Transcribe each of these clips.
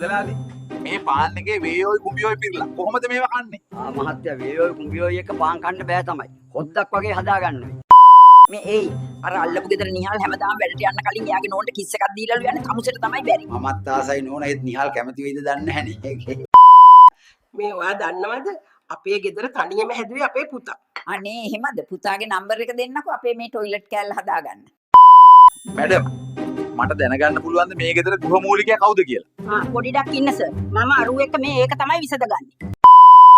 මුදලාලි මේ පාන් එකේ වේයෝයි කුඹියෝයි පිරලා කොහොමද මේව කන්නේ? මහත්තයා වේයෝයි කුඹියෝයි එක පාන් කන්න බෑ තමයි. හොද්දක් වගේ හදාගන්න වෙයි. මේ එයි අර අල්ලපු ගෙදර නිහාල් හැමදාම වැඩට යන්න කලින් එයාගේ නෝන්ට කිස් එකක් දීලාලු යන්නේ තමුසෙට තමයි බැරි. මමත් ආසයි නෝන ඒත් නිහාල් කැමති වෙයිද දන්නේ නැහනේ. මේ ඔයා දන්නවද අපේ ගෙදර තනියම හැදුවේ අපේ පුතා. අනේ එහෙමද? පුතාගේ නම්බර් එක දෙන්නකෝ අපේ මේ টয়ලට් කෑල්ල හදාගන්න. මැඩම් මට දැනගන්න පුළුවන්ද මේ ගෙදර ගෘහමූලිකයා කවුද කියලා? පොඩිඩක් ඉන්න සර්. මම අරු එක මේ ඒක තමයි විසඳගන්නේ.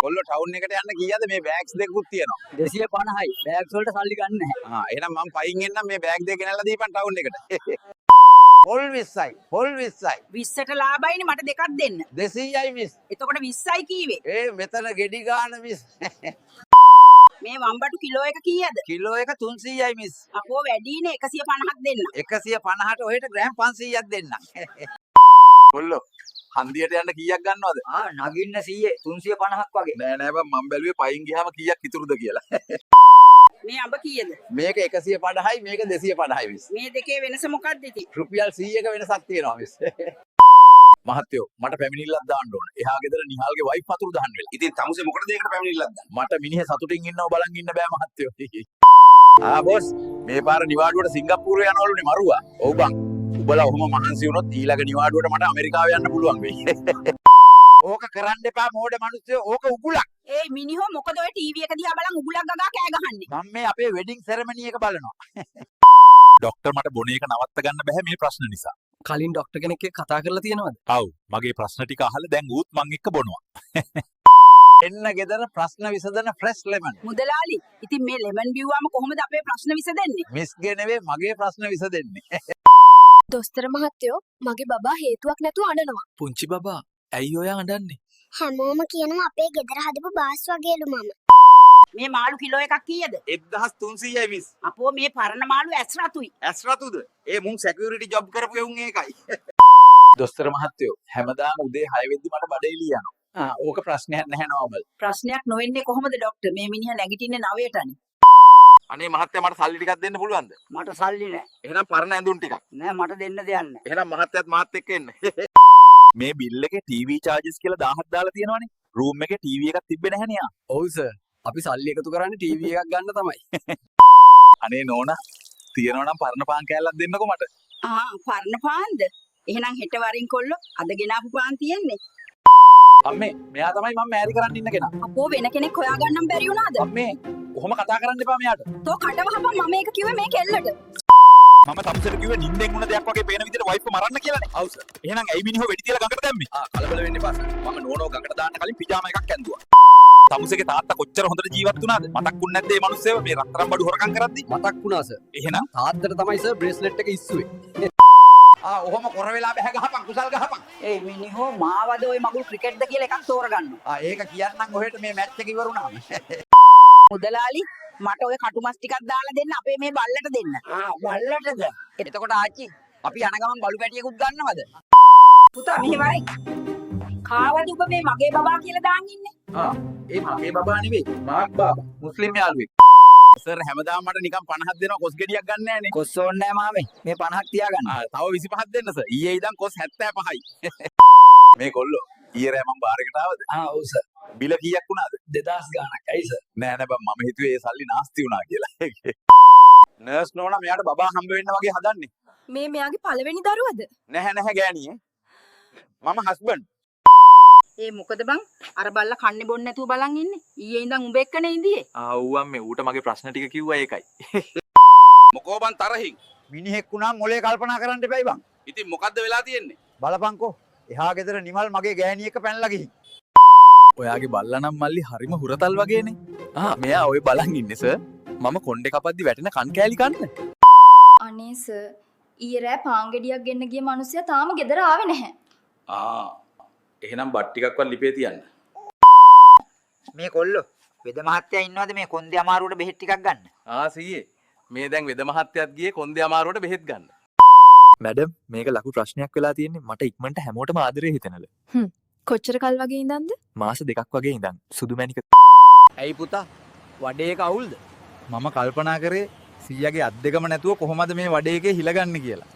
කොල්ලෝ ටවුන් එකට යන්න කීයද මේ බෑග්ස් දෙකකුත් තියෙනවා. 250යි. බෑග්ස් වලට සල්ලි ගන්න නැහැ. එහෙනම් මම පයින් එන්නම් මේ බෑග් දෙක ගෙනල්ලා දීපන් ටවුන් එකට. පොල් 20යි. පොල් 20යි. 20ට ලාභයිනේ මට දෙකක් දෙන්න. 200යි මිස්. එතකොට 20යි කීවේ. මෙතන ගෙඩි ගන්න මිස්. මේ වම්බටු කිලෝ එක කීයද? කිලෝ එක 300යි මිස්. අපෝ වැඩිනේ 150ක් දෙන්න. 150ට ඔහෙට ග්‍රෑම් 500ක් දෙන්නම්. කොල්ලෝ හන්දියට යන්න කීයක් ගන්නවද? නගින්න 100 350ක් වගේ. නෑ බං මම බැලුවේ පයින් ගියාම කීයක් ඉතුරුද කියලා. මේ අඹ කීයද? මේක 150යි මේක 250යි මිස්. මේ දෙකේ වෙනස මොකක්ද ඉතින්? රුපියල් 100ක වෙනසක් තියෙනවා මිස්. මහත්තයෝ මට පැමිණිල්ලක් දාන්න ඕන. එහා ගෙදර නිහාල්ගේ වයිෆ් වතුරු දාන්න වෙලා. ඉතින් තමුසේ මොකටද ඒකට පැමිණිල්ලක් දාන්නේ? මට මිනිහ සතුටින් ඉන්නව බලන් ඉන්න බෑ මහත්තයෝ. බොස් මේ පාර නිවාඩුවට සිංගප්පූරුවේ යනවලුනේ මරුවා. ඔව් බං. උඹලා ඔහොම මහන්සි වුණොත් ඊළඟ නිවාඩුවට මට ඇමරිකාව යන්න පුළුවන් වෙයි. ඕක කරන්න එපා මෝඩ මිනිස්සු. ඕක උගුලක්. ඒ මිනිහෝ මොකද ඔය ටීවී එක දිහා බලන් උගුලක් ගගා කෑ ගහන්නේ? මම මේ අපේ වෙඩින් සෙරමනි එක බලනවා. ડોක්ටර් මට බොන එක නවත්ත ගන්න බෑ මේ ප්‍රශ්න නිසා. කලින් ડોක්ටර් කෙනෙක් එක්ක කතා කරලා තියෙනවද? ඔව් මගේ ප්‍රශ්න ටික අහලා දැන් ඌත් මං එක්ක බොනවා. එන්න ගෙදර ප්‍රශ්න විසඳන ෆ්‍රෙෂ් ලෙමන්. මුදලාලි ඉතින් මේ ලෙමන් බිව්වම කොහොමද අපේ ප්‍රශ්න විසඳන්නේ? මිස්ගේ නෙවෙයි මගේ ප්‍රශ්න විසඳෙන්නේ. දොස්තර මහත්තයෝ මගේ බබා හේතුවක් නැතුව අඬනවා. පුංචි බබා ඇයි ඔයා අඬන්නේ? හැමෝම කියනවා අපේ ගෙදර හදපු බාස් වගේලු මම. මේ මාළු කිලෝ එකක් කීයද? 1300යි මිස්. අපෝ මේ පරණ මාළු ඇස් රතුයි. ඇස් රතුද? ඒ මුන් සිකියුරිටි ජොබ් කරපු එවුන් ඒකයි. දොස්තර මහත්තයෝ හැමදාම උදේ 6 වෙද්දි මට බඩේලි යනවා. ඕක ප්‍රශ්නයක් නැහැ නෝමල්. ප්‍රශ්නයක් නොවෙන්නේ කොහොමද ડોක්ටර්? මේ මිනිහා නැගිටින්නේ 9ටනේ. අනේ මහත්තයා මට සල්ලි ටිකක් දෙන්න පුළුවන්ද? මට සල්ලි නැහැ. එහෙනම් පරණ ඇඳුම් ටිකක්. නෑ මට දෙන්න දෙයක් නැහැ. එහෙනම් මහත්තයාත් මාත් එක්ක එන්න. මේ බිල් එකේ ටීවී චාර්ජස් කියලා 1000ක් දාලා තියෙනවනේ. රූම් එකේ ටීවී එකක් තිබ්බේ නැහනේ යා. ඔව් සර්. අපි සල්ලි එකතු කරන්නේ ටීවී එකක් ගන්න තමයි. අනේ නෝනා තියනවා නම් පරණ පාන් කෑල්ලක් දෙන්නකෝ මට. පරණ පාන්ද? එහෙනම් හෙට වරින් කොල්ලෝ අද ගෙනාපු පාන් තියෙන්නේ. අම්මේ මෙයා තමයි මම මෑරි කරන්න ඉන්න කෙනා. අපෝ වෙන කෙනෙක් හොයාගන්නම් බැරි වුණාද? අම්මේ කොහොම කතා කරන්න එපා මෙයාට. තෝ කටවහපන් මම ඒක කිව්වේ මේ කෙල්ලට. මම තමුසෙට කිව්වේ නිින්දෙන් වුණ දෙයක් වගේ පේන විදිහට වයිෆ්ව මරන්න කියලානේ. ඔව් සර්. එහෙනම් ඇයි මිනිහෝ වෙඩි තියලා ගඟට දැම්මේ? කලබල වෙන්න එපා සර්. මම නෝනෝ ගඟට දාන්න කලින් පිජාමා එකක් ඇඳුවා. තමුසේගේ තාත්තා කොච්චර හොඳට ජීවත් වුණාද? මතක් වුණ නැද්ද මේ මිනිස්සෙව මේ රත්තරන් බඩු හොරකම් කරද්දි? මතක් වුණා සර්. එහෙනම් තාත්තට තමයි සර් බ්‍රේස්ලට් එක ඉස්සුවේ. ඔහොම කොර වෙලා බැහැ ගහපන් කුසල් ගහපන්. ඒ මිනිහෝ මාවද ඔය මගුල් ක්‍රිකට්ද කියලා එකක් තෝරගන්නවා. ඒක කියන්නම් ඔහෙට මේ මැච් එක ඉවරුණාම. මුදලාලි මට ඔය කටු මස් ටිකක් දාලා දෙන්න අපේ මේ බල්ලට දෙන්න. බල්ලටද? එතකොට ආච්චි අපි යන ගමන් බලු පැටියකුත් ගන්නවද? පුතා මෙහෙ වරයි. කාවද ඔබ මේ මගේ බබා කියලා දාන් ඉන්නේ? ඒ මගේ බබා නෙවෙයි මාක් බබා මුස්ලිම් යාළුවෙක්. සර් හැමදාම මට නිකන් 50ක් දෙනවා කොස් ගෙඩියක් ගන්න නෑනේ. කොස් ඕනේ නෑ මාමේ. මේ 50ක් තියාගන්න. තව 25ක් දෙන්න සර්. ඊයේ ඉඳන් කොස් 75යි. මේ කොල්ලෝ ඊයේ රෑ මම බාර් එකට ආවද? ඔව් සර්. බිල කීයක් වුණාද? 2000 ගාණක්. ඇයි සර්? නෑ බං මම හිතුවේ ඒ සල්ලි නාස්ති වුණා කියලා. නර්ස් නෝනා මෙයාට බබා හම්බ වෙන්න වගේ හදන්නේ. මේ මෙයාගේ පළවෙනි දරුවද? නැහැ ගෑණියේ. මම හස්බන්ඩ්. ඒ මොකද බං අර බල්ලා කන්නේ බොන්නේ නැතුව බලන් ඉන්නේ. ඊයේ ඉඳන් උඹ එක්කනේ ඉඳියේ. ඌ අම්මේ ඌට මගේ ප්‍රශ්න ටික කිව්වා ඒකයි. මොකෝ බං තරහින් මිනිහෙක් වුණාම මොලේ කල්පනා කරන්න එපයි බං. ඉතින් මොකද්ද වෙලා තියෙන්නේ? බලපංකෝ. එහා ගෙදර නිමල් මගේ ගෑණි එක පැනලා ගිහින්. ඔයාගේ බල්ලා නම් මල්ලි හරිම හුරතල් වගේනේ. මෙයා ඔය බලන් ඉන්නේ සර්. මම කොණ්ඩේ කපද්දි වැටෙන කන් කෑලි කන්න. අනේ සර් ඊයේ රෑ පාන් ගෙඩියක් ගෙන්න ගිය මිනිස්සයා තාම ගෙදර ආවේ නැහැ. එහෙනම් බත් ටිකක්වත් ලිපේ තියන්න. මේ කොල්ලෝ වෙද මහත්තයා ඉන්නවද මේ කොන්දේ අමාරුවට බෙහෙත් ටිකක් ගන්න? සීයේ මේ දැන් වෙද මහත්තයාත් ගියේ කොන්දේ අමාරුවට බෙහෙත් ගන්න. මැඩම් මේක ලකු ප්‍රශ්නයක් වෙලා තියෙන්නේ මට ඉක්මනට හැමෝටම ආදරේ හිතෙනල. කොච්චර කල් වගේ ඉඳන්ද? මාස 2ක් වගේ ඉඳන් සුදු මැණික. ඇයි පුතා වඩේ එක අවුල්ද? මම කල්පනා කරේ සීයාගේ අත් දෙකම නැතුව කොහොමද මේ වඩේ එකේ හිලගන්නේ කියලා.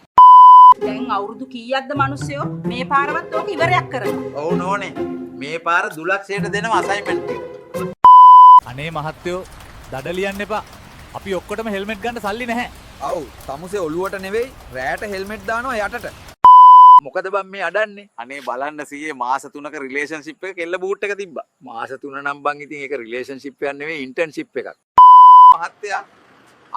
දැන් අවුරුදු කීයක්ද මිනිස්සයෝ මේ පාරවත් ඕක ඉවරයක් කරනවා. ඔව් නෝනේ. මේ පාර දුලක්ෂයට දෙනවා අසයින්මන්ට් එක. අනේ මහත්තයෝ දඩ ලියන්න එපා. අපි ඔක්කොටම හෙල්මට් ගන්න සල්ලි නැහැ. ඔව් තමුසේ ඔලුවට නෙවෙයි රෑට හෙල්මෙට් දානවා යටට. මොකද බං මේ අඩන්නේ? අනේ බලන්න සීයේ මාස 3ක රිලේෂන්ෂිප් එක කෙල්ල බූට් එක තිබ්බා. මාස 3 නම් බං ඉතින් ඒක රිලේෂන්ෂිප් එකක් නෙවෙයි ඉන්ටර්න්ෂිප් එකක්. මහත්තයා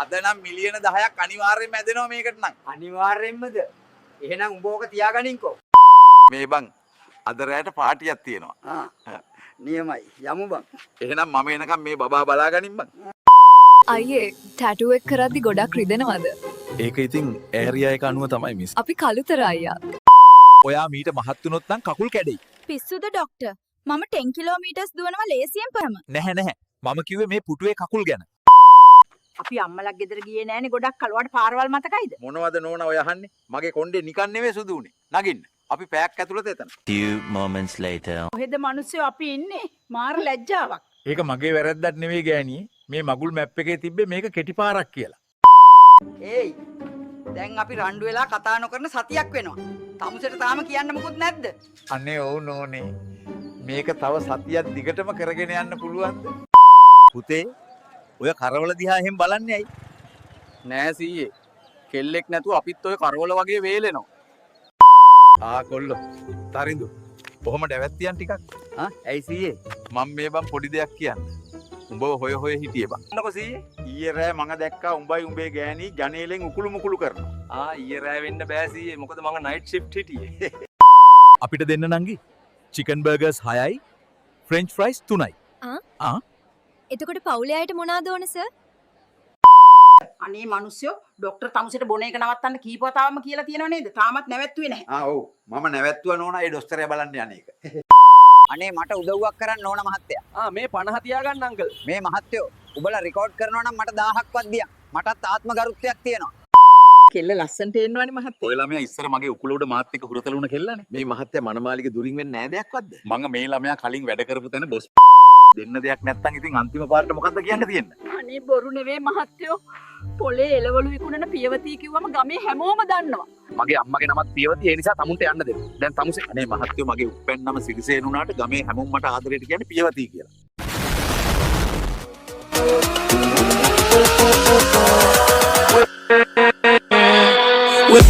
අද නම් මිලියන 10ක් අනිවාර්යෙන්ම ඇදෙනවා මේකට නම්. අනිවාර්යෙන්මද? එහෙනම් උඹ ඕක තියාගනින්කෝ. මේ බං අද රැයට පාටියක් තියෙනවා. නියමයි. යමු බං. එහෙනම් මම එනකම් මේ බබා බලාගනින් බං. අයියේ ටැටුව එක් කරද්දි ගොඩක් රිදෙනවද? ඒක ඉතින් ඇරියා එක අනුව තමයි මිස්. අපි කළුතර අයියා. ඔයා මීට මහත් වුණොත් නම් කකුල් කැඩෙයි. පිස්සුද ඩොක්ටර්? මම 10 කිලෝමීටර්ස් දුවනවා ලේසියෙන් පරම. නැහැ නැහැ. මම කිව්වේ මේ පුටුවේ කකුල් ගැන. අපි අම්මලා ගෙදර ගියේ නෑනේ ගොඩක් කලුවට පාරවල් මතකයිද? මොනවද නෝනා ඔය අහන්නේ? මගේ කොණ්ඩේ නිකන් නෙවෙයි සුදු උනේ. නගින්න. අපි පැයක් ඇතුළත එතන. Few moments later. කොහෙද මිනිස්සයෝ අපි ඉන්නේ? මාර ලැජ්ජාවක්. ඒක මගේ වැරද්දක් නෙවෙයි ගෑණියේ. මේ මගුල් මැප් එකේ තිබ්බේ මේක කෙටි පාරක් කියලා. ඒයි. දැන් අපි රණ්ඩු වෙලා කතා නොකරන සතියක් වෙනවා. තමුසෙට තාම කියන්න මොකුත් නැද්ද? අනේ ඔව් නෝනේ. මේක තව සතියක් දිගටම කරගෙන යන්න පුළුවන්ද? පුතේ ඔය කරවල දිහා එහෙම බලන්නේ ඇයි? නෑ සීයේ. කෙල්ලෙක් නැතුව අපිත් ඔය කරවල වගේ වේලෙනවා. කොල්ලෝ. තරිඳු. කොහොම ඩැවැත්තියන් ටිකක්? ඇයි සීයේ? මම මේ බම් පොඩි දෙයක් කියන්න. උඹව හොය හොය හිටියේ බං. මොකද සීයේ? ඊයේ රෑ මම දැක්කා උඹයි උඹේ ගෑණි ජනේලෙන් උකුළු මුකුළු කරනවා. ඊයේ රෑ වෙන්න බෑ සීයේ. මොකද මම නයිට් ෂිෆ්ට් හිටියේ. අපිට දෙන්න නංගි. චිකන් බර්ගර්ස් 6යි, ෆ්‍රෙන්ච් ෆ්‍රයිස් 3යි. එතකොට පවුලේ අයට මොනවාද ඕන සර්? අනේ මිනිස්සයෝ ડોක්ටර් තමුසෙට බොන එක නවත්තන්න කීපවතාවම කියලා තියෙනව නේද? තාමත් නැවැත්තුවේ නැහැ. ඔව්. මම නැවැත්තුවා නෝනා ඒ දොස්තරයා බලන්න යන එක. අනේ මට උදව්වක් කරන්න ඕන මහත්තයා. මේ 50 තියාගන්න අංකල්. මේ මහත්තයෝ උඹලා රෙකෝඩ් කරනවා නම් මට 1000ක්වත් දියන්. මටත් ආත්ම ගරුත්වයක් තියෙනවා. කෙල්ල ලස්සනට එන්නවනේ මහත්තයා. ඔය ළමයා ඉස්සර මගේ උකුල උඩ මාත් එක්ක හුරතල වුණ කෙල්ලනේ. මේ මහත්තයා මනමාලිගේ දුරින් වෙන්නේ නෑ දෙයක්වත්ද? මම මේ ළමයා කලින් වැඩ කරපු තැන බොස් දෙන්න දෙයක් නැත්තම් ඉතින් අන්තිම පාරට මොකද්ද කියන්න තියෙන්නේ? අනේ බොරු නෙවෙයි මහත්තයෝ. පොලේ එළවලු විකුණන පියවතී කිව්වම ගමේ හැමෝම දන්නවා. මගේ අම්මගේ නමත් පියවති. ඒ නිසා තමුන්ට යන්න දෙන්න. දැන් තමුසේ අනේ මහත්තයෝ මගේ උප්පැන්නම සිරිසේන උනාට ගමේ හැමෝම මට ආදරයට කියන්නේ පියවති කියලා. with